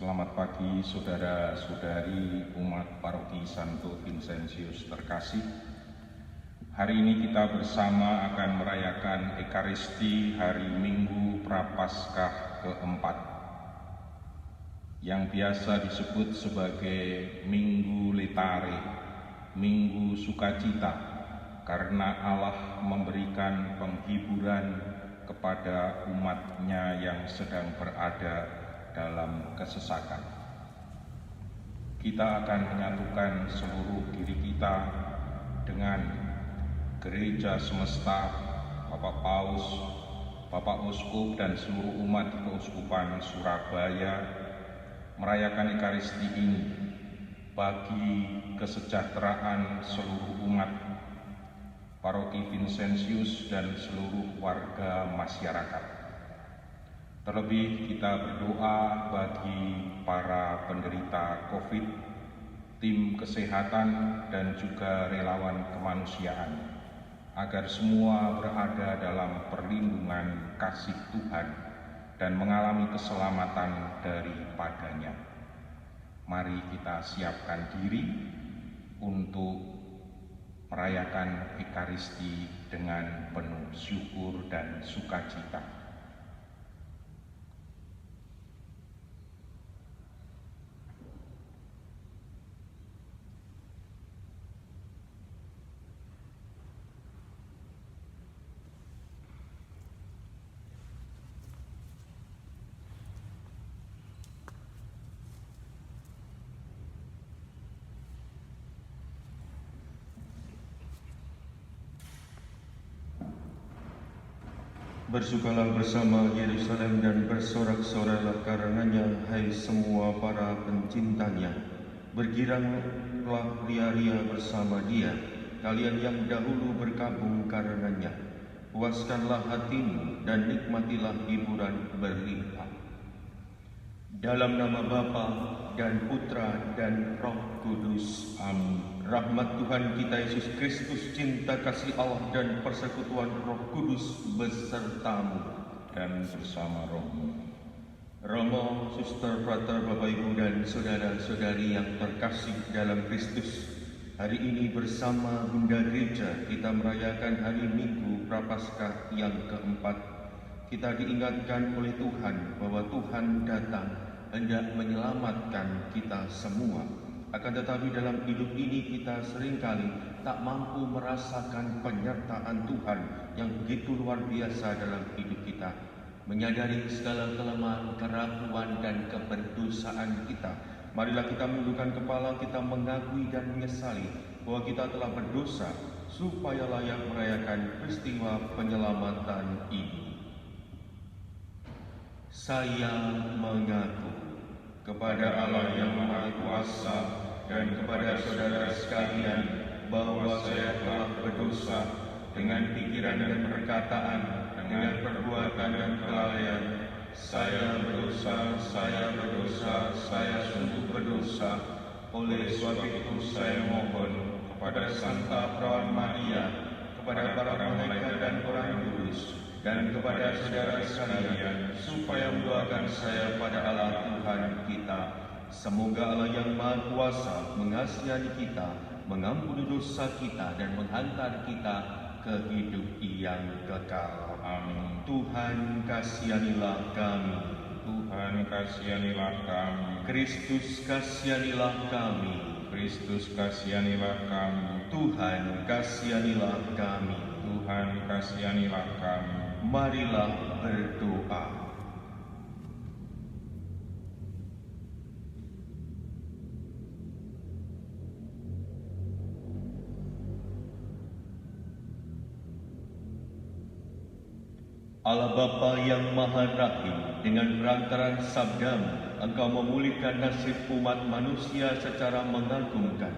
Selamat pagi saudara-saudari umat Paroki Santo Vincentius terkasih. Hari ini kita bersama akan merayakan Ekaristi hari Minggu Prapaskah keempat, yang biasa disebut sebagai Minggu Letare, Minggu Sukacita, karena Allah memberikan penghiburan kepada umat-Nya yang sedang berada dalam kesesakan. Kita akan menyatukan seluruh diri kita dengan gereja semesta, Bapak Paus, Bapak Uskup dan seluruh umat di Keuskupan Surabaya merayakan Ekaristi ini bagi kesejahteraan seluruh umat Paroki Vincentius dan seluruh warga masyarakat. Terlebih kita berdoa bagi para penderita COVID, tim kesehatan dan juga relawan kemanusiaan, agar semua berada dalam perlindungan kasih Tuhan dan mengalami keselamatan daripadanya. Mari kita siapkan diri untuk merayakan Ekaristi dengan penuh syukur dan sukacita. Bersukalah bersama Yerusalem dan bersorak-soraklah karenanya, hai semua para pencintanya. Bergiranglah ria-ria bersama dia, kalian yang dahulu berkabung karenanya. Puaskanlah hatimu dan nikmatilah hiburan berlimpah. Dalam nama Bapa dan Putra dan Roh Kudus. Amin. Rahmat Tuhan kita Yesus Kristus, cinta kasih Allah dan persekutuan Roh Kudus besertamu Dan bersama rohmu. Romo, suster, frater, Bapak Ibu dan saudara-saudari yang terkasih dalam Kristus, hari ini bersama Bunda Gereja kita merayakan hari Minggu Prapaskah yang keempat. Kita diingatkan oleh Tuhan bahwa Tuhan datang hendak menyelamatkan kita semua. Akan tetapi dalam hidup ini kita seringkali tak mampu merasakan penyertaan Tuhan yang begitu luar biasa dalam hidup kita. Menyadari segala kelemahan, kerapuan dan keberdosaan kita, marilah kita menundukkan kepala, kita mengakui dan menyesali bahwa kita telah berdosa, supaya layak merayakan peristiwa penyelamatan ini. Saya mengaku kepada Allah yang Maha Kuasa dan kepada saudara sekalian bahwa saya telah berdosa dengan pikiran dan perkataan, dengan perbuatan dan kelalaian. Saya berdosa, saya sungguh berdosa. Oleh sebab itu saya mohon kepada Santa Perawan Maria, kepada para malaikat dan orang kudus, dan kepada saudara sekalian, supaya mendoakan saya pada Allah Tuhan kita. Semoga Allah yang Maha Kuasa mengasihani kita, mengampuni dosa kita, dan menghantar kita ke hidup yang kekal. Amin. Tuhan kasihanilah kami. Tuhan kasihanilah kami. Kristus kasihanilah kami. Kristus kasihanilah kami. Tuhan kasihanilah kami. Tuhan kasihanilah kami. Marilah berdoa. Allah Bapa yang Maha Rahim, dengan perantaraan sabdamu, Engkau memulihkan nasib umat manusia secara mengagumkan.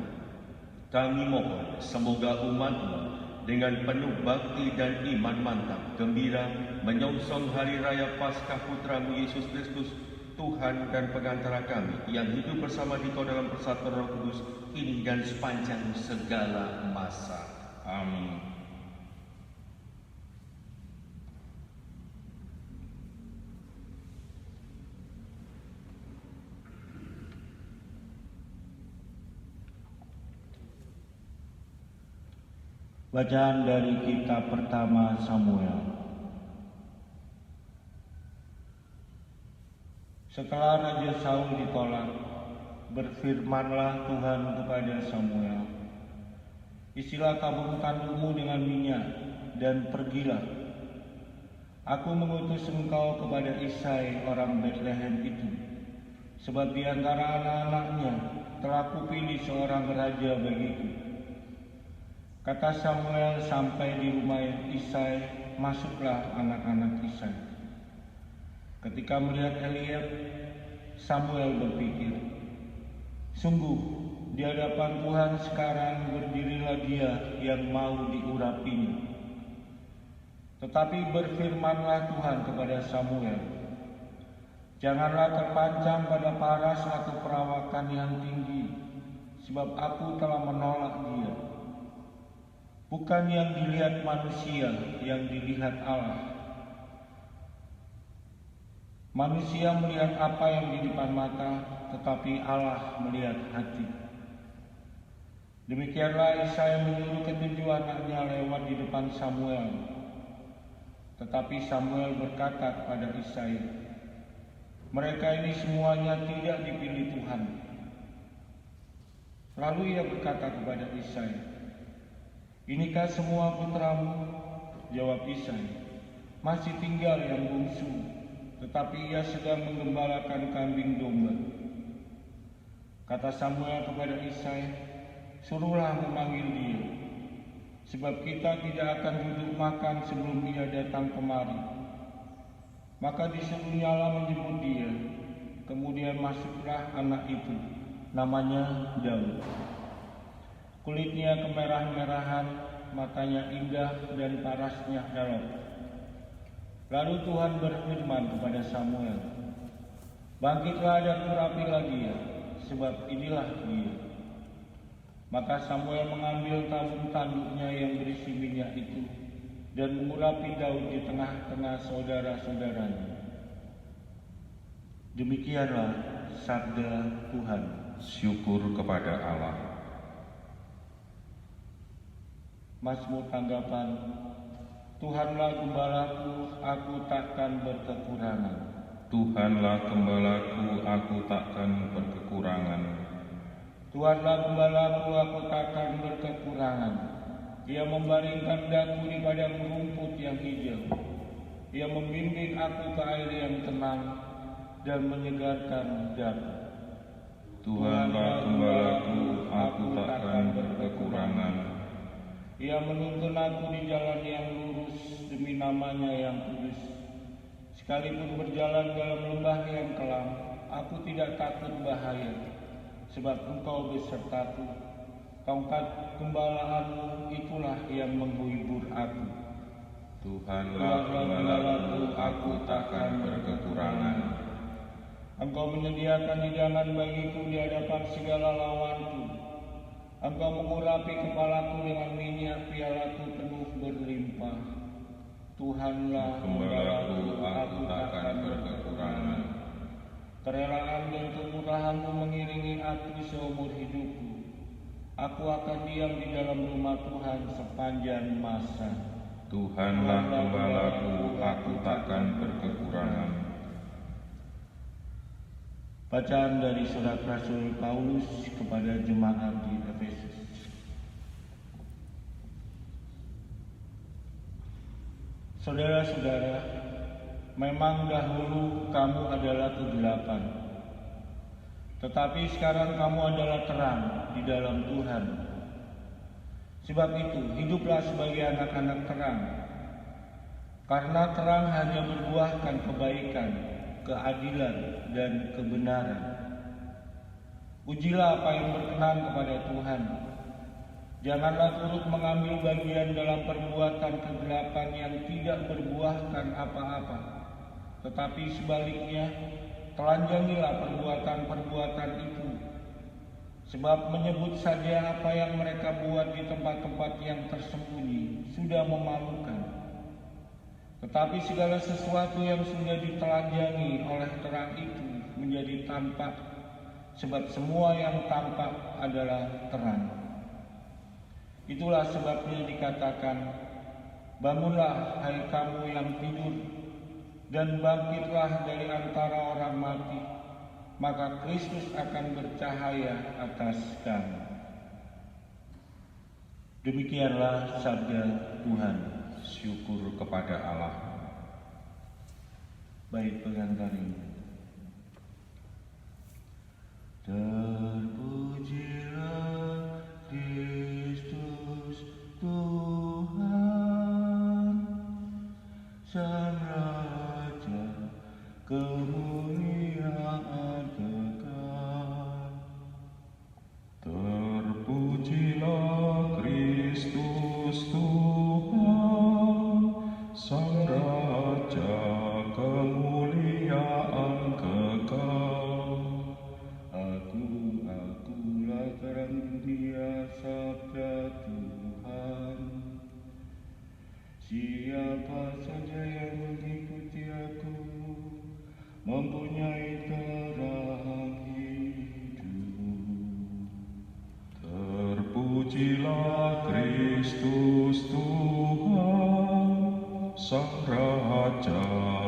Kami mohon semoga umat-Mu dengan penuh bakti dan iman mantap, gembira menyongsong hari raya Paskah Putra-Mu Yesus Kristus, Tuhan dan pengantara kami, yang hidup bersama Dikau dalam persatuan Roh Kudus, kini dan sepanjang segala masa. Amin. Bacaan dari kitab pertama Samuel. Setelah Raja Saul ditolak, berfirmanlah Tuhan kepada Samuel, "Isilah tabung tandukmu dengan minyak, dan pergilah. Aku mengutus engkau kepada Isai orang Betlehem itu, sebab di antara anak-anaknya telah kupilih seorang raja bagiku." Kata Samuel sampai di rumah Isai, masuklah anak-anak Isai. Ketika melihat Eliab, Samuel berpikir, "Sungguh, di hadapan Tuhan sekarang berdirilah dia yang mau diurapinya." Tetapi berfirmanlah Tuhan kepada Samuel, "Janganlah terpancang pada paras atau perawakan yang tinggi, sebab aku telah menolak dia. Bukan yang dilihat manusia, yang dilihat Allah. Manusia melihat apa yang di depan mata, tetapi Allah melihat hati." Demikianlah Isai menyuruh ketujuh anaknya lewat di depan Samuel. Tetapi Samuel berkata kepada Isai, "Mereka ini semuanya tidak dipilih Tuhan." Lalu ia berkata kepada Isai, "Inikah semua putramu?" Jawab Isai, "Masih tinggal yang bungsu, tetapi ia sedang menggembalakan kambing domba." Kata Samuel kepada Isai, "Suruhlah memanggil dia, sebab kita tidak akan duduk makan sebelum dia datang kemari." Maka disuruhnyalah menjemput dia. Kemudian masuklah anak itu, namanya Daud. Kulitnya kemerah-merahan, matanya indah dan parasnya elok. Lalu Tuhan berfirman kepada Samuel, "Bangkitlah dan urapilah dia, sebab inilah dia." Maka Samuel mengambil tabung tanduknya yang berisi minyak itu dan mengurapi Daud di tengah-tengah saudara-saudaranya. Demikianlah sabda Tuhan. Syukur kepada Allah. Mazmur tanggapan. Tuhanlah gembalaku, aku takkan berkekurangan. Tuhanlah gembalaku, aku takkan berkekurangan. Tuhanlah gembalaku, aku takkan berkekurangan. Ia membaringkan daku di padang rumput yang hijau. Ia membimbing aku ke air yang tenang dan menyegarkan daku. Tuhanlah gembalaku, aku takkan berkekurangan. Ia menuntun aku di jalan yang lurus demi namanya yang kudus. Sekalipun berjalan dalam lembah yang kelam, aku tidak takut bahaya, sebab Engkau besertaku. Tongkat gembalaanmu itulah yang menghibur aku. Tuhanlah gembalaku, aku takkan berkekurangan. Engkau menyediakan hidangan bagiku di hadapan segala lawanku. Engkau mengurapi kepalaku dengan minyak, pialaku penuh berlimpah. Tuhanlah Gembalaku, aku takkan berkekurangan. Kerelaan dan kemurahan-Mu mengiringi aku seumur hidupku. Aku akan diam di dalam rumah Tuhan sepanjang masa. Tuhanlah gembalaku, aku takkan berkekurangan. Bacaan dari surat Rasul Paulus kepada jemaat di Efesus. Saudara-saudara, memang dahulu kamu adalah kegelapan, tetapi sekarang kamu adalah terang di dalam Tuhan. Sebab itu, hiduplah sebagai anak-anak terang, karena terang hanya membuahkan kebaikan, keadilan, dan kebenaran. Ujilah apa yang berkenan kepada Tuhan. Janganlah turut mengambil bagian dalam perbuatan kegelapan yang tidak berbuahkan apa-apa, tetapi sebaliknya, telanjangilah perbuatan-perbuatan itu. Sebab menyebut saja apa yang mereka buat di tempat-tempat yang tersembunyi sudah memalukan. Tetapi segala sesuatu yang sudah ditelanjangi oleh terang itu menjadi tampak, sebab semua yang tampak adalah terang. Itulah sebabnya dikatakan, bangunlah hai kamu yang tidur, dan bangkitlah dari antara orang mati, maka Kristus akan bercahaya atas kamu. Demikianlah sabda Tuhan. Syukur kepada Allah. Baik pengantar ini. Terpujilah Kristus Tuhan, Sang Raja kemuliaan kekal. Terpujilah Kristus Tuhan, Sang Raja kemuliaan kekal. Akulah terang dunia, sabda Tuhan. Siapa saja yang mengikuti aku mempunyai terang hidup. Terpujilah Kristus Tuhan, Sang Raja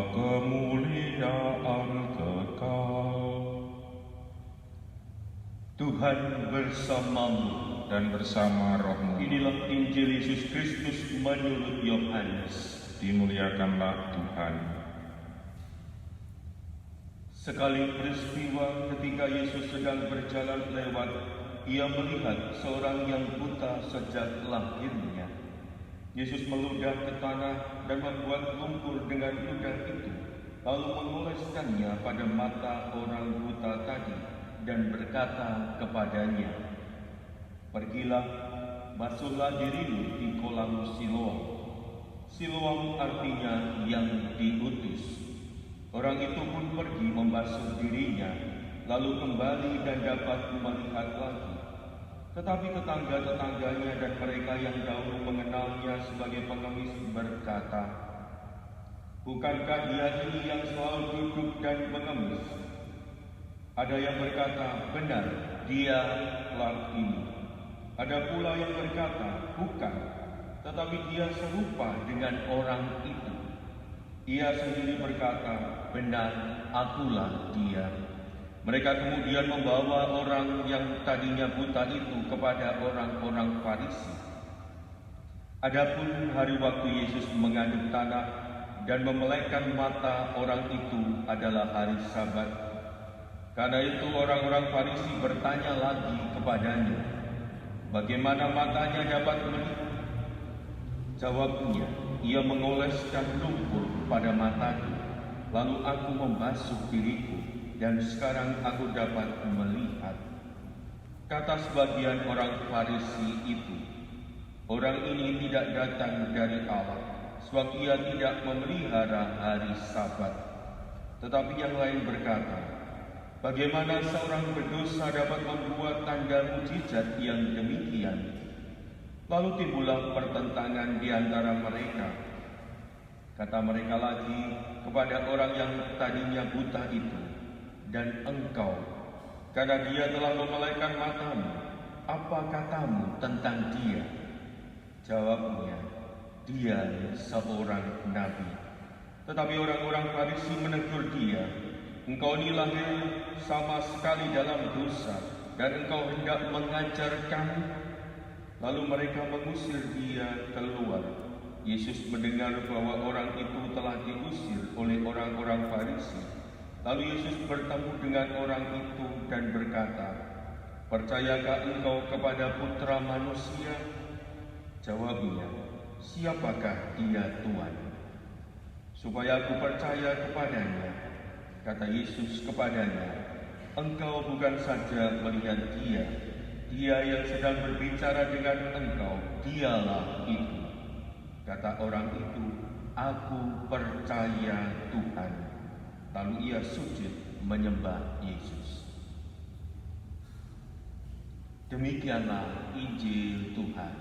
kemuliaan kekal. Tuhan bersamamu. Dan bersama rohmu. Inilah Injil Yesus Kristus menurut Yohanes. Dimuliakanlah Tuhan. Sekali peristiwa ketika Yesus sedang berjalan lewat, ia melihat seorang yang buta sejak lahirnya. Yesus meludah ke tanah dan membuat lumpur dengan ludah itu, lalu mengoleskannya pada mata orang buta tadi dan berkata kepadanya, "Pergilah, basuhlah dirimu di kolam Siloam." Siloam artinya yang diutus. Orang itu pun pergi membasuh dirinya, lalu kembali dan dapat melihat lagi. Tetapi tetangga-tetangganya dan mereka yang dahulu mengenalnya sebagai pengemis berkata, "Bukankah dia ini yang selalu duduk dan mengemis?" Ada yang berkata, "Benar, dialah ini." Ada pula yang berkata, "Bukan, tetapi dia serupa dengan orang itu." Ia sendiri berkata, "Benar, akulah dia." Mereka kemudian membawa orang yang tadinya buta itu kepada orang-orang Farisi. Adapun hari waktu Yesus mengaduk tanah dan memelekkan mata orang itu adalah hari Sabat. Karena itu orang-orang Farisi bertanya lagi kepadanya, "Bagaimana matanya dapat melihat?" Jawabnya, "Ia mengoleskan lumpur pada mataku, lalu aku membasuh diriku, dan sekarang aku dapat melihat." Kata sebagian orang Farisi itu, "Orang ini tidak datang dari Allah, sebab ia tidak memelihara hari Sabat." Tetapi yang lain berkata, "Bagaimana seorang berdosa dapat membuat tanda mujizat yang demikian?" Lalu timbullah pertentangan di antara mereka. Kata mereka lagi kepada orang yang tadinya buta itu, "Dan engkau, karena dia telah memelekkan matamu, apa katamu tentang dia?" Jawabnya, "Dia seorang nabi." Tetapi orang-orang Farisi menegur dia, "Engkau ini lahir sama sekali dalam dosa, dan engkau hendak mengajar kami?" Lalu mereka mengusir dia keluar. Yesus mendengar bahwa orang itu telah diusir oleh orang-orang Farisi. Lalu Yesus bertemu dengan orang itu dan berkata, "Percayakah engkau kepada Putra Manusia?" Jawabnya, "Siapakah dia, Tuhan?" "Supaya aku percaya kepadanya," kata Yesus kepadanya, "engkau bukan saja melihat dia yang sedang berbicara dengan engkau, dialah itu." Kata orang itu, "Aku percaya Tuhan." Lalu ia sujud menyembah Yesus. Demikianlah Injil Tuhan.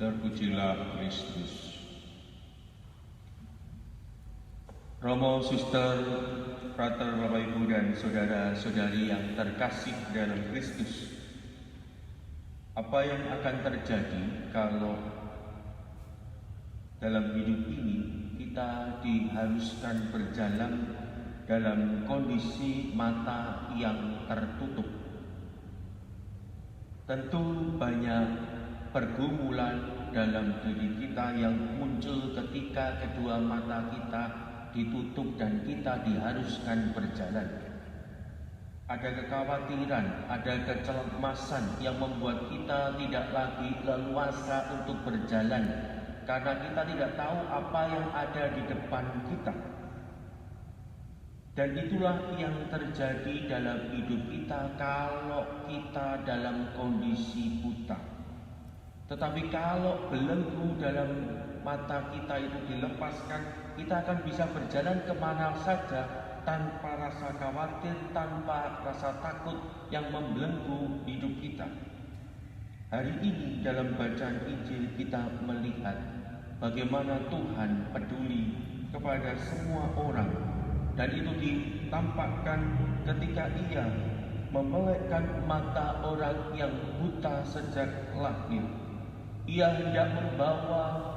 Terpujilah Kristus. Romo, suster, frater, Bapak Ibu dan saudara-saudari yang terkasih dalam Kristus, Apa yang akan terjadi kalau dalam hidup ini kita diharuskan berjalan dalam kondisi mata yang tertutup? Tentu banyak pergumulan dalam diri kita yang muncul ketika kedua mata kita ditutup dan kita diharuskan berjalan. Ada kekhawatiran, ada kecemasan yang membuat kita tidak lagi leluasa untuk berjalan karena kita tidak tahu apa yang ada di depan kita. Dan itulah yang terjadi dalam hidup kita kalau kita dalam kondisi buta. Tetapi kalau belenggu dalam mata kita itu dilepaskan, kita akan bisa berjalan kemana saja tanpa rasa khawatir, tanpa rasa takut yang membelenggu hidup kita. Hari ini dalam bacaan Injil kita melihat bagaimana Tuhan peduli kepada semua orang, dan itu ditampakkan ketika Ia memelekkan mata orang yang buta sejak lahir. Ia hendak membawa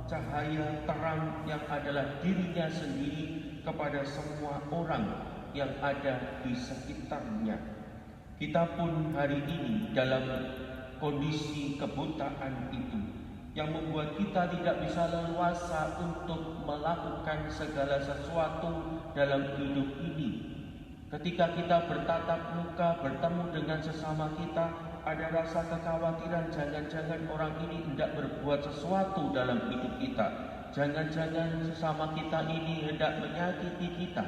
cahaya terang yang adalah dirinya sendiri kepada semua orang yang ada di sekitarnya. Kita pun hari ini dalam kondisi kebutaan itu yang membuat kita tidak bisa leluasa untuk melakukan segala sesuatu dalam hidup ini. Ketika kita bertatap muka, bertemu dengan sesama kita, ada rasa kekhawatiran jangan-jangan orang ini hendak berbuat sesuatu dalam hidup kita. Jangan-jangan sesama kita ini hendak menyakiti kita.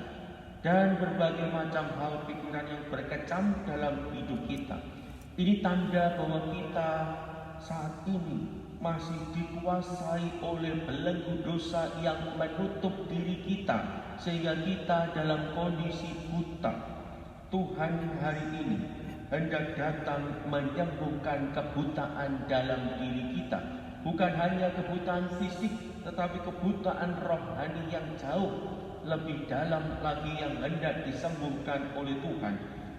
Dan berbagai macam hal pikiran yang berkecam dalam hidup kita. Ini tanda bahwa kita saat ini masih dikuasai oleh belenggu dosa yang menutup diri kita, sehingga kita dalam kondisi buta. Tuhan hari ini hendak datang menyembuhkan kebutaan dalam diri kita. Bukan hanya kebutaan fisik, tetapi kebutaan rohani yang jauh lebih dalam lagi yang hendak disembuhkan oleh Tuhan.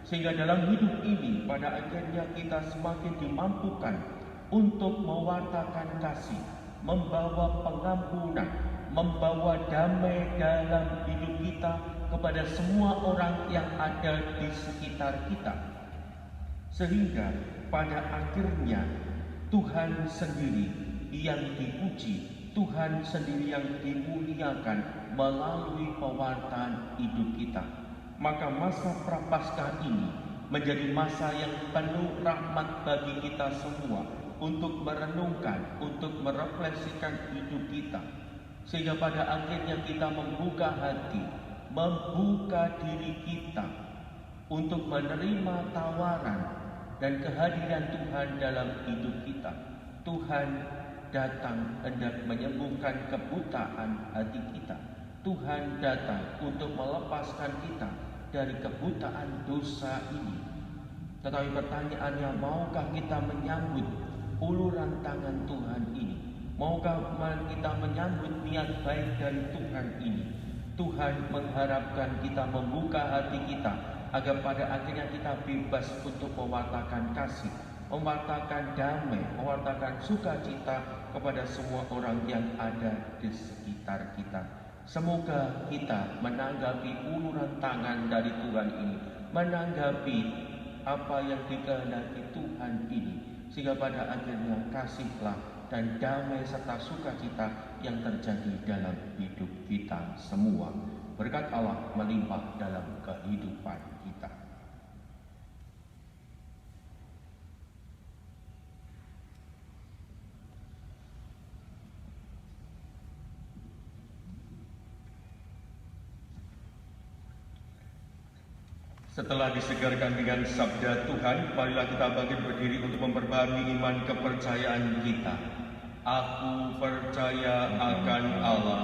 Sehingga dalam hidup ini pada akhirnya kita semakin dimampukan untuk mewartakan kasih, membawa pengampunan, membawa damai dalam hidup kita kepada semua orang yang ada di sekitar kita. Sehingga pada akhirnya Tuhan sendiri yang dipuji, Tuhan sendiri yang dimuliakan melalui pewartaan hidup kita. Maka masa Prapaskah ini menjadi masa yang penuh rahmat bagi kita semua untuk merenungkan, untuk merefleksikan hidup kita. Sehingga pada akhirnya kita membuka hati, membuka diri kita untuk menerima tawaran dan kehadiran Tuhan dalam hidup kita. Tuhan datang hendak menyembuhkan kebutaan hati kita. Tuhan datang untuk melepaskan kita dari kebutaan dosa ini. Tetapi pertanyaannya, maukah kita menyambut uluran tangan Tuhan ini? Maukah kita menyambut niat baik dari Tuhan ini? Tuhan mengharapkan kita membuka hati kita agar pada akhirnya kita bebas untuk mewartakan kasih, mewartakan damai, mewartakan sukacita kepada semua orang yang ada di sekitar kita. Semoga kita menanggapi uluran tangan dari Tuhan ini, menanggapi apa yang dikehendaki Tuhan ini, sehingga pada akhirnya kasihlah dan damai serta sukacita yang terjadi dalam hidup kita semua. Berkat Allah melimpah dalam kehidupan kita. Setelah disegarkan dengan sabda Tuhan, marilah kita bangkit berdiri untuk memperbarui iman kepercayaan kita. Aku percaya akan Allah,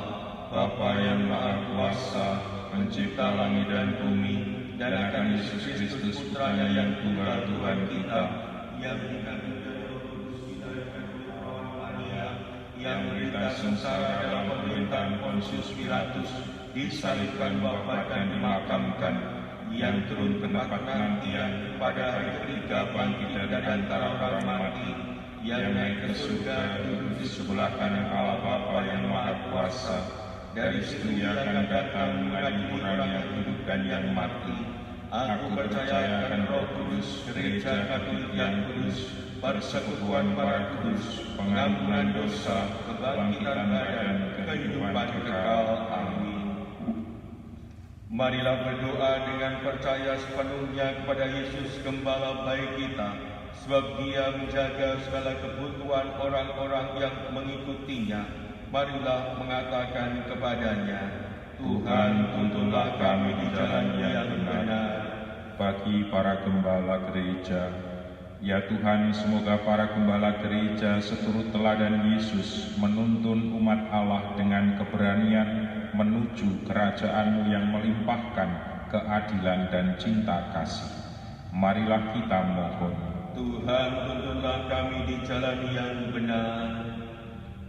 Bapa yang Maha Kuasa, pencipta langit dan bumi, dan akan Yesus Kristus Putranya yang tunggal Tuhan kita, yang dikandung dari Roh Kudus, dilahirkan oleh perawan Maria, yang menderita sengsara dalam pemerintahan Pontius Pilatus, disalibkan, wafat dan dimakamkan, yang turun ke tempat penantian pada hari ketiga bangkit dari antara orang mati, yang naik ke surga duduk di sebelah kanan Allah Bapa yang Maha Kuasa. Dari situ ia akan datang mengadili orang yang hidup dan yang mati. Aku percaya akan Roh Kudus, Gereja Katolik yang kudus, persekutuan para kudus, pengampunan dosa, kebangkitan badan, kehidupan kekal. Amin. Marilah berdoa dengan percaya sepenuhnya kepada Yesus Gembala baik kita, sebab Dia menjaga segala kebutuhan orang-orang yang mengikutinya. Marilah mengatakan kepadanya, Tuhan, tuntunlah kami di jalan yang benar. Bagi para gembala gereja, ya Tuhan, semoga para gembala gereja seturut teladan Yesus menuntun umat Allah dengan keberanian menuju kerajaan-Mu yang melimpahkan keadilan dan cinta kasih. Marilah kita mohon. Tuhan, tuntunlah kami di jalan yang benar.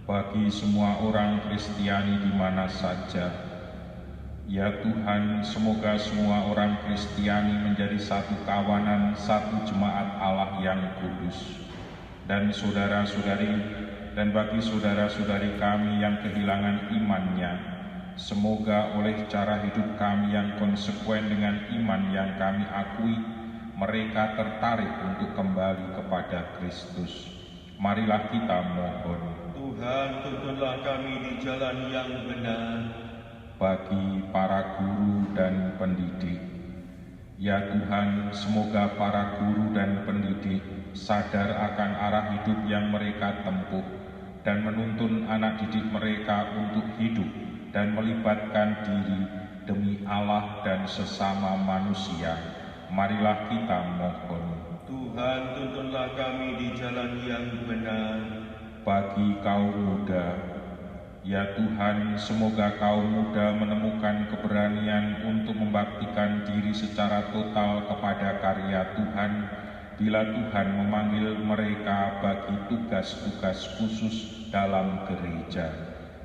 Bagi semua orang Kristiani di mana saja, ya Tuhan, semoga semua orang Kristiani menjadi satu kawanan, satu jemaat Allah yang kudus. Dan saudara-saudari, dan bagi saudara-saudari kami yang kehilangan imannya, semoga oleh cara hidup kami yang konsekuen dengan iman yang kami akui, mereka tertarik untuk kembali kepada Kristus. Marilah kita mohon. Tuhan, tuntunlah kami di jalan yang benar. Bagi para guru dan pendidik, ya Tuhan, semoga para guru dan pendidik sadar akan arah hidup yang mereka tempuh dan menuntun anak didik mereka untuk hidup dan melibatkan diri demi Allah dan sesama manusia. Marilah kita mohon. Tuhan, tuntunlah kami di jalan yang benar. Bagi kaum muda, ya Tuhan, semoga kaum muda menemukan keberanian untuk membaktikan diri secara total kepada karya Tuhan bila Tuhan memanggil mereka bagi tugas-tugas khusus dalam gereja.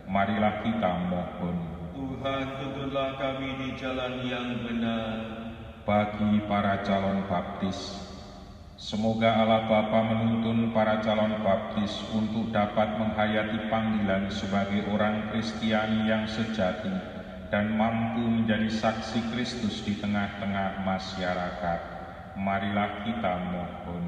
Marilah kita mohon. Tuhan, tuntunlah kami di jalan yang benar. Bagi para calon baptis, semoga Allah Bapa menuntun para calon baptis untuk dapat menghayati panggilan sebagai orang Kristiani yang sejati dan mampu menjadi saksi Kristus di tengah-tengah masyarakat. Marilah kita mohon.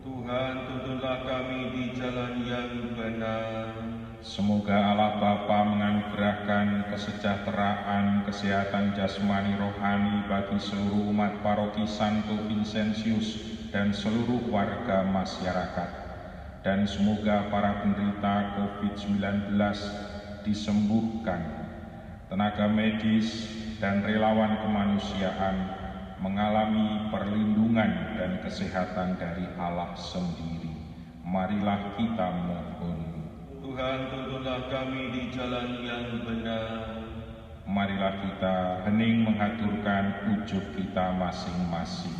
Tuhan, tuntunlah kami di jalan yang benar. Semoga Allah Bapa menganugerahkan kesejahteraan, kesehatan jasmani rohani bagi seluruh umat paroki Santo Vincentius dan seluruh warga masyarakat. Dan semoga para penderita COVID-19 disembuhkan, tenaga medis dan relawan kemanusiaan mengalami perlindungan dan kesehatan dari Allah sendiri. Marilah kita mohon. Tuhan, tuntunlah kami di jalan yang benar. Marilah kita hening mengaturkan ujub kita masing-masing.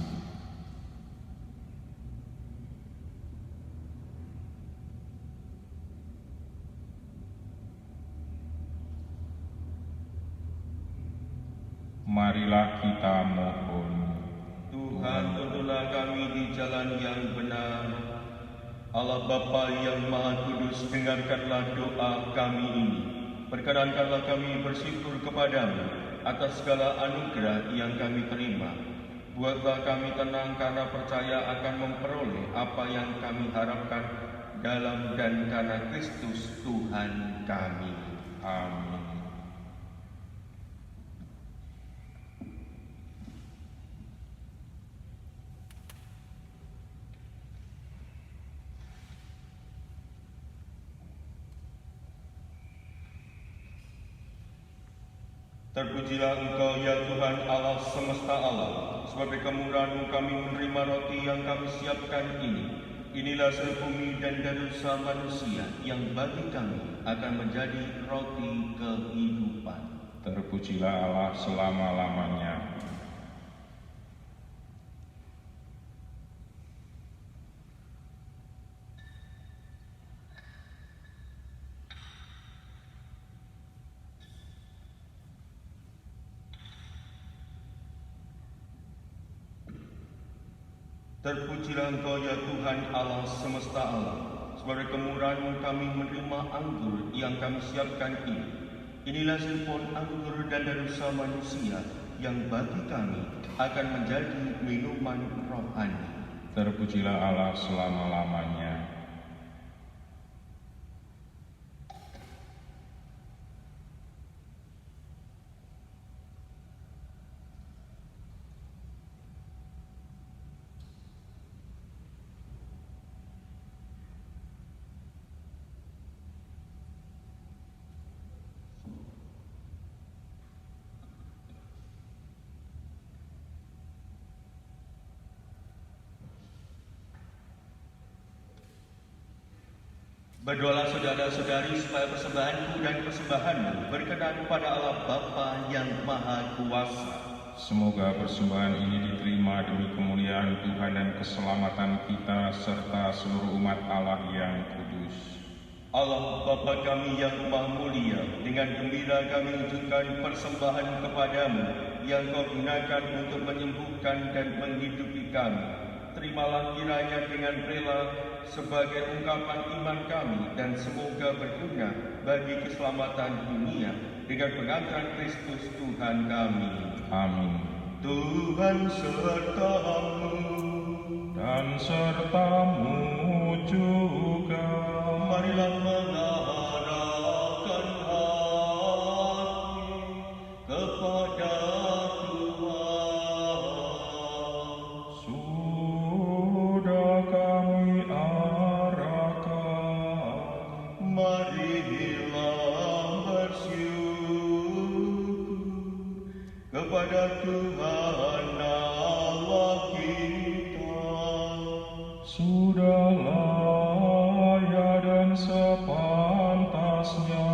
Marilah kita mohon. Tuhan, tuntunlah kami di jalan yang benar. Allah Bapa yang Maha Kudus, dengarkanlah doa kami ini. Perkenankanlah kami bersyukur kepadamu atas segala anugerah yang kami terima. Buatlah kami tenang karena percaya akan memperoleh apa yang kami harapkan dalam dan karena Kristus Tuhan kami. Amin. Terpujilah Engkau ya Tuhan Allah semesta alam, sebab kemurahan-Mu kami menerima roti yang kami siapkan ini. Inilah sebumi dan dosa manusia yang bagi kami akan menjadi roti kehidupan. Terpujilah Allah selama-lamanya. Terpujilah Engkau ya Tuhan Allah semesta alam. Sebagai kemurahan kami menerima anggur yang kami siapkan ini. Inilah silpon anggur dan dosa manusia yang bagi kami akan menjadi minuman rohani. Terpujilah Allah selama-lamanya. Berdoalah saudara-saudari supaya persembahanku dan persembahanmu berkenan pada Allah Bapa yang Maha Kuasa. Semoga persembahan ini diterima demi kemuliaan Tuhan dan keselamatan kita serta seluruh umat Allah yang kudus. Allah Bapa kami yang Maha Mulia, dengan gembira kami unjukkan persembahan kepadamu yang kau gunakan untuk menyembuhkan dan menghidupi kami. Terimalah kiranya dengan rela sebagai ungkapan iman kami dan semoga berguna bagi keselamatan dunia dengan pengantaran Kristus Tuhan kami. Amin. Tuhan sertamu Dan sertamu juga. Marilah mengarahkan hati kepada Tuhan. Sudah kami arahkan. Marilah bersyukur kepada Tuhan Allah kita. Sudah layak dan sepantasnya.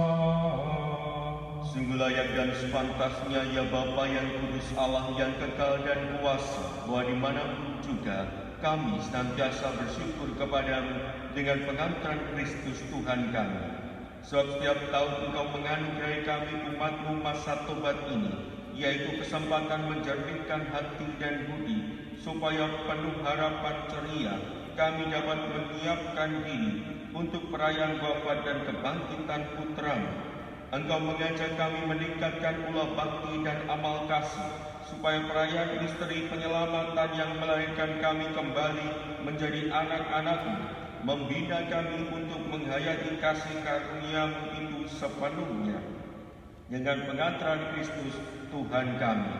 Sungguh layak dan sepantasnya ya Bapa yang kudus, Allah yang kekal dan kuasa, bahwa dimanapun juga kami senantiasa bersyukur kepadamu dengan pengantaran Kristus Tuhan kami. Sebab setiap tahun Engkau menganugerahi kami umat-Mu masa tobat ini, yaitu kesempatan menjernihkan hati dan budi, supaya penuh harapan ceria kami dapat menyiapkan diri untuk perayaan wafat dan kebangkitan Putra-Mu. Engkau mengajak kami meningkatkan pula bakti dan amal kasih, supaya perayaan misteri penyelamatan yang melahirkan kami kembali menjadi anak-anak-Mu, membina kami untuk menghayati kasih karunia-Mu itu sepenuhnya. Dengan pengantaran Kristus Tuhan kami.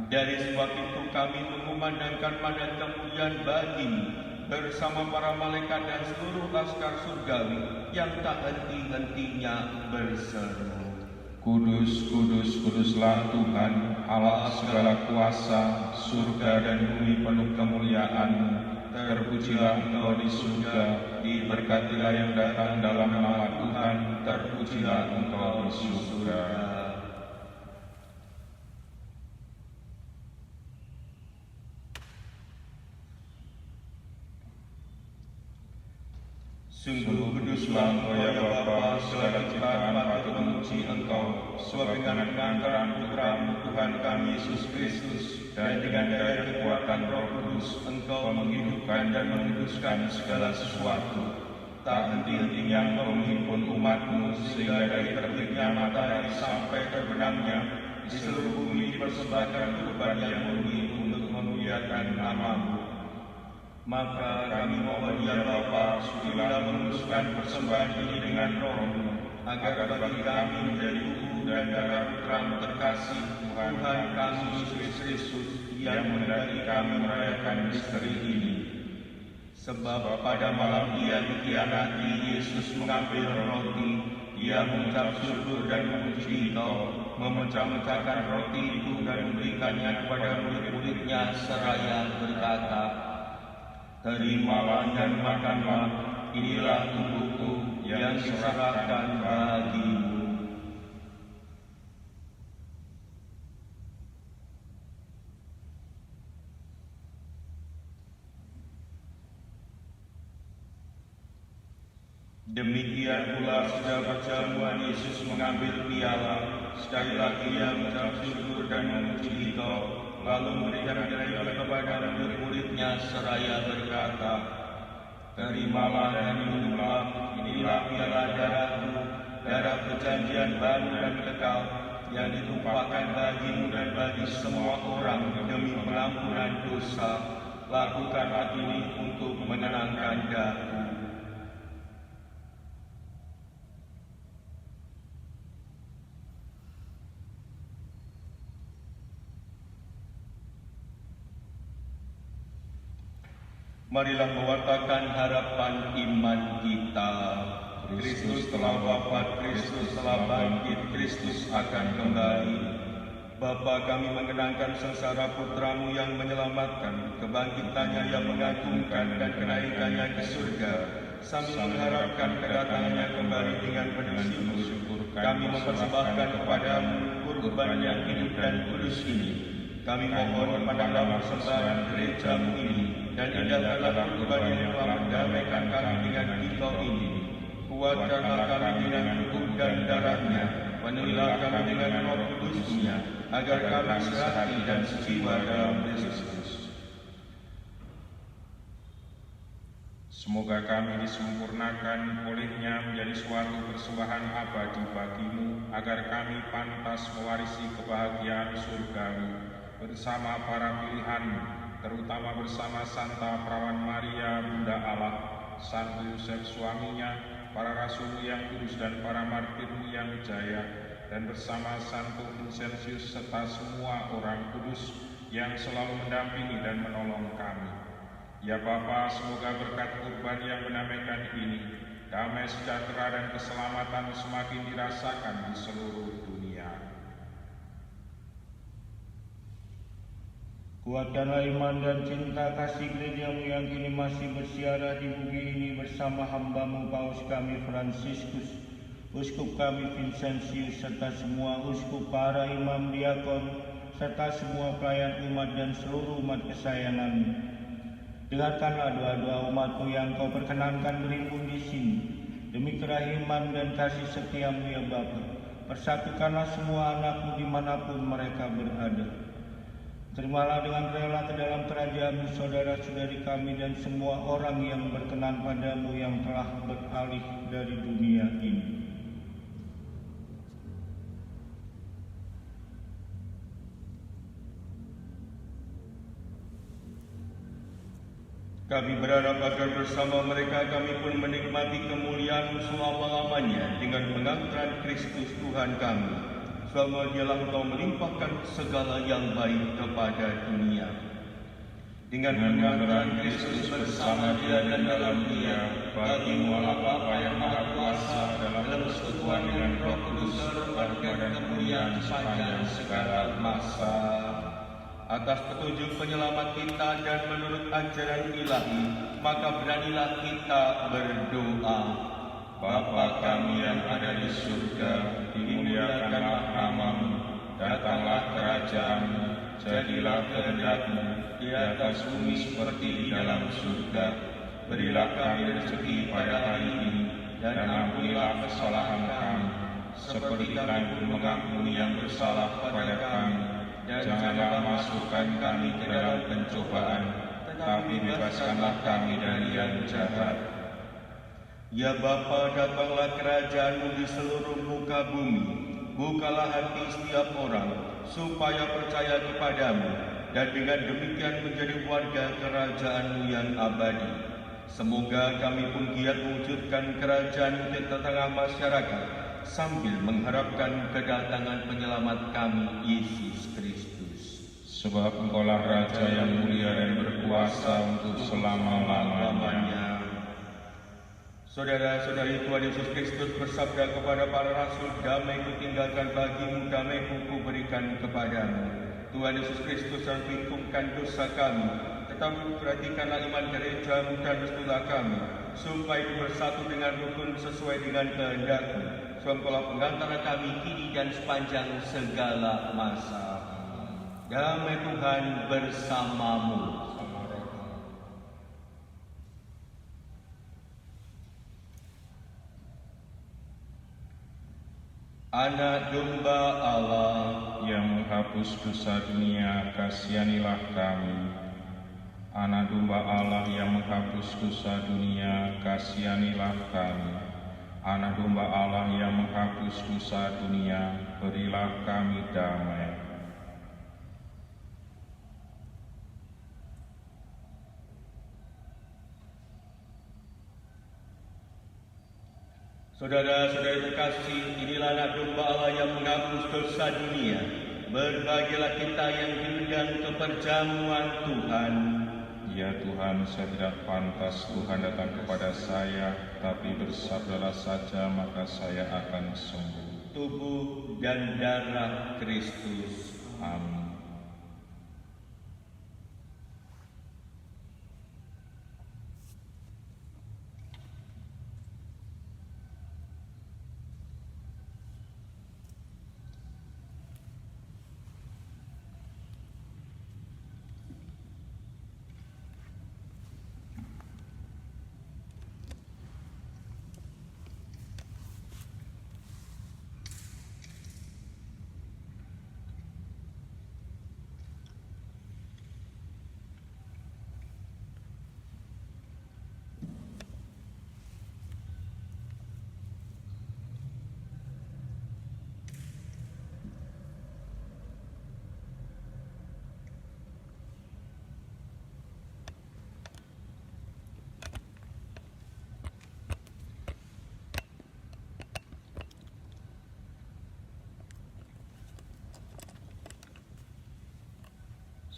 Dari sebab itu kami mengumandangkan mandat kemuliaan bagi-Mu bersama para malaikat dan seluruh laskar surgawi yang tak henti-hentinya berseru. Kudus, kudus, kuduslah Tuhan, Allah segala kuasa, surga dan bumi penuh kemuliaan-Mu. Terpujilah Engkau di surga, diberkatilah yang datang dalam nama Tuhan, terpujilah Engkau di surga. Sungguh kuduslah Engkau ya Bapa, segala ciptaan patut memuji Engkau, sebab dengan pengantaran Putra-Mu Tuhan kami Yesus Kristus, dan dengan daya kekuatan Roh Kudus, Engkau menghidupkan dan menguduskan segala sesuatu. Tak henti-hentinya Engkau menghimpun umat-Mu, sehingga dari terbitnya matahari sampai terbenamnya, di seluruh bumi dipersembahkan kurban yang murni untuk memuliakan nama-Mu. Maka kami mohon ya Bapa, sudilah menguduskan persembahan ini dengan Roh-Mu, agar bagi kami menjadi tubuh dan darah Putra-Mu terkasih, Tuhan kami Yesus Kristus, yang menghendaki kami merayakan misteri ini. Sebab pada malam Ia dikhianati, Yesus mengambil roti, Ia mengucap syukur dan memuji Engkau, memecah-mecahkan roti itu dan memberikannya kepada murid-murid-Nya seraya berkata, "Terimalah dan makanlah, inilah tubuhku yang diserahkan bagimu." Demikian pula sudah berjamuan Yesus mengambil piala, sekali lagi Ia mengucap syukur dan memuji Engkau, lalu memberikan roti kepada murid-muridnya seraya berkata, "Terimalah dan minumlah, inilah piala darahku, darah perjanjian baru dan kekal, yang ditumpahkan bagimu dan bagi semua orang demi pengampunan dosa. Lakukanlah ini untuk menenangkan daku." Marilah mewartakan harapan iman kita. Kristus telah wafat, Kristus telah bangkit, Kristus akan kembali. Bapa, kami mengenangkan sengsara putramu yang menyelamatkan, kebangkitannya yang mengagumkan dan kenaikannya ke surga, sambil mengharapkan kedatangannya kembali dengan penuh syukur. Kami mempersembahkan kepadamu kurban yang hidup dan kudus ini. Kami mohon pandanglah persembahan gerejamu ini, dan indahkanlah kurban yang telah mendamaikan kami dengan Engkau ini. Kuatkanlah kami dengan tubuh dan darahnya, penuhilah kami dengan Roh Kudus-Nya, agar kami sehati dan sejiwa dalam Kristus. Semoga kami disempurnakan olehnya menjadi suatu persembahan abadi bagimu, agar kami pantas mewarisi kebahagiaan surgawi bersama para pilihanmu, terutama bersama Santa Perawan Maria, Bunda Allah, Santo Yosef suaminya, para rasul yang kudus dan para martirmu yang jaya, dan bersama Santo Vincentius serta semua orang kudus yang selalu mendampingi dan menolong kami. Ya Bapa, semoga berkat kurban yang mendamaikan ini, damai sejahtera dan keselamatan semakin dirasakan di seluruh dunia. Kuatkanlah iman dan cinta kasih gerejamu yang kini masih bersiarah di bumi ini bersama hamba-Mu Paus kami Fransiskus, Uskup kami Vincentius, serta semua uskup, para imam, diakon, serta semua pelayan umat dan seluruh umat kesayangan-Mu. Dengarkanlah doa-doa umat-Mu yang Kau perkenankan berimbun di sini. Demi kerahiman dan kasih setia-Mu ya Bapa, persatukanlah semua anak-Mu dimanapun mereka berada. Terimalah dengan rela ke dalam kerajaan-Mu saudara-saudari kami dan semua orang yang berkenan pada-Mu yang telah beralih dari dunia ini. Kami berharap agar bersama mereka kami pun menikmati kemuliaan-Mu selama-lamanya dengan pengangkatan Kristus Tuhan kami. Selama Dialah Engkau melimpahkan segala yang baik kepada dunia. Dengan pengangkatan Kristus bersama Dia dan dalam Dia, bagimu Allah Bapa yang Maha Kuasa dalam persekutuan dengan Roh Kudus, berkat dan kemuliaan sepanjang segala masa. Atas petunjuk penyelamat kita dan menurut ajaran ilahi, maka beranilah kita berdoa. Bapa kami yang ada di surga, dimuliakanlah nama-Mu, datanglah kerajaan-Mu, jadilah kehendak-Mu di atas bumi seperti di dalam surga. Berilah kami rezeki pada hari ini, dan ampunilah kesalahan kami, seperti kami pun mengampuni yang bersalah kepada kami. Dan janganlah masukkan kami ke dalam pencobaan, tetapi bebaskanlah kami dari yang jahat. Ya Bapa, datanglah kerajaan-Mu di seluruh muka bumi. Bukalah hati setiap orang, supaya percaya kepadamu, dan dengan demikian menjadi warga kerajaan-Mu yang abadi. Semoga kami pun giat mewujudkan kerajaan-Mu di tengah masyarakat, sambil mengharapkan kedatangan penyelamat kami, Yesus Kristus. Sebab Engkaulah Raja yang mulia dan berkuasa untuk selama-lamanya. Saudara-saudari, Tuhan Yesus Kristus bersabda kepada para rasul, "Damai kutinggalkan bagimu, damai kuberikan kepadamu." Tuhan Yesus Kristus yang mengampuni dosa kami, tetapi perhatikanlah iman gereja-Mu dan restulah kami, supaya bersatu dengan rukun sesuai dengan kehendak-Mu. Engkaulah pengantara kami kini dan sepanjang segala masa. Damai Tuhan bersamamu. Anak domba Allah yang menghapus dosa dunia, kasihanilah kami. Anak domba Allah yang menghapus dosa dunia, kasihanilah kami. Anak domba Allah yang menghapus dosa dunia, berilah kami damai. Saudara-saudara terkasih, inilah anak domba Allah yang menghapus dosa dunia. Berbahagialah kita yang diundang ke perjamuan Tuhan. Ya Tuhan, saya tidak pantas Tuhan datang kepada saya, tapi bersabdalah saja maka saya akan sembuh. Tubuh dan darah Kristus. Amin.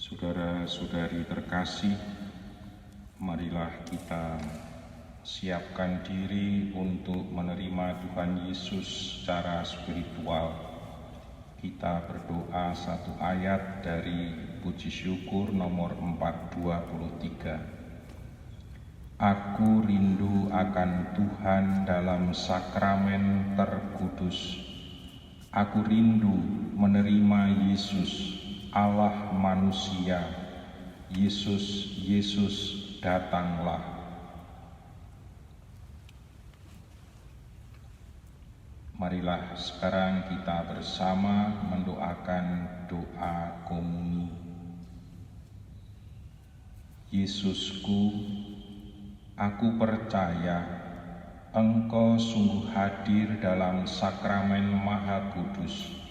Saudara-saudari terkasih, marilah kita siapkan diri untuk menerima Tuhan Yesus secara spiritual. Kita berdoa satu ayat dari Puji Syukur nomor 423. Aku rindu akan Tuhan dalam sakramen terkudus. Aku rindu menerima Yesus, Allah manusia. Yesus, Yesus, datanglah. Marilah sekarang kita bersama mendoakan doa komuni. Yesusku, aku percaya Engkau sungguh hadir dalam sakramen Maha Kudus.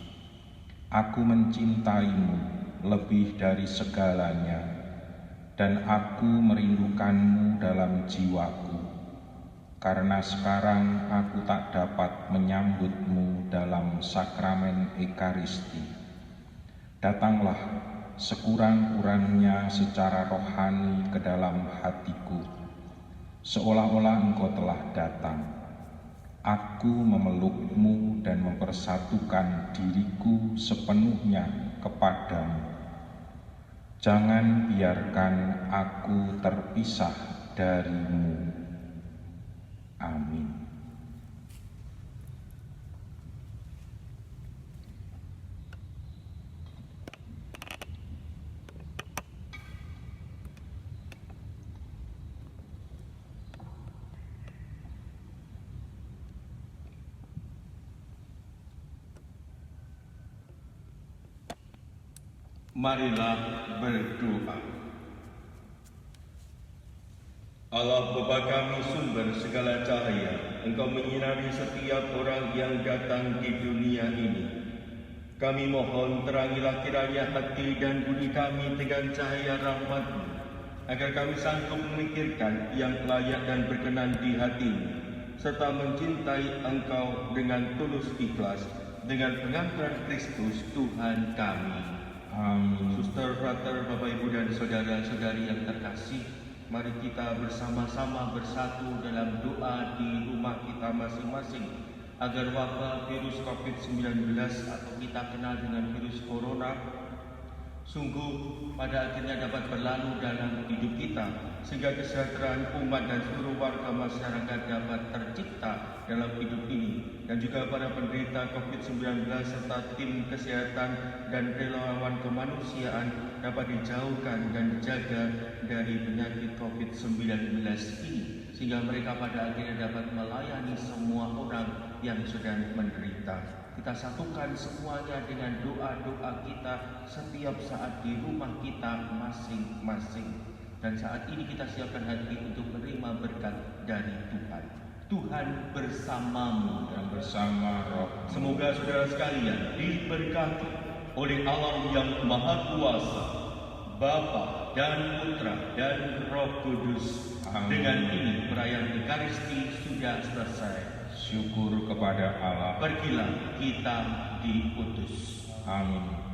Aku mencintaimu lebih dari segalanya, dan aku merindukanmu dalam jiwaku, karena sekarang aku tak dapat menyambutmu dalam sakramen Ekaristi. Datanglah sekurang-kurangnya secara rohani ke dalam hatiku, seolah-olah Engkau telah datang. Aku memelukmu dan mempersatukan diriku sepenuhnya kepadamu. Jangan biarkan aku terpisah darimu. Amin. Marilah berdoa. Allah Bapa kami, sumber segala cahaya, Engkau menyinari setiap orang yang datang di dunia ini. Kami mohon terangilah kiranya hati dan budi kami dengan cahaya rahmat-Mu, agar kami sanggup memikirkan yang layak dan berkenan di hati-Mu, serta mencintai Engkau dengan tulus ikhlas, dengan pengampunan Kristus Tuhan kami. Amin. Suster, frater, Bapak, Ibu, dan saudara-saudari yang terkasih, mari kita bersama-sama bersatu dalam doa di rumah kita masing-masing, agar wabah virus COVID-19 atau kita kenal dengan virus corona sungguh pada akhirnya dapat berlalu dalam hidup kita, sehingga kesejahteraan umat dan seluruh warga masyarakat dapat tercipta dalam hidup ini, dan juga para penderita COVID-19 serta tim kesehatan dan relawan kemanusiaan dapat dijauhkan dan dijaga dari penyakit COVID-19 ini, sehingga mereka pada akhirnya dapat melayani semua orang yang sedang menderita. Kita satukan semuanya dengan doa-doa kita setiap saat di rumah kita masing-masing. Dan saat ini kita siapkan hati untuk menerima berkat dari Tuhan. Tuhan bersamamu dan bersama roh. Semoga saudara sekalian diberkati oleh Allah yang Maha Kuasa, Bapa dan Putra dan Roh Kudus. Amin. Dengan ini perayaan Ekaristi sudah selesai. Syukur kepada Allah. Pergilah kita diutus. Amin.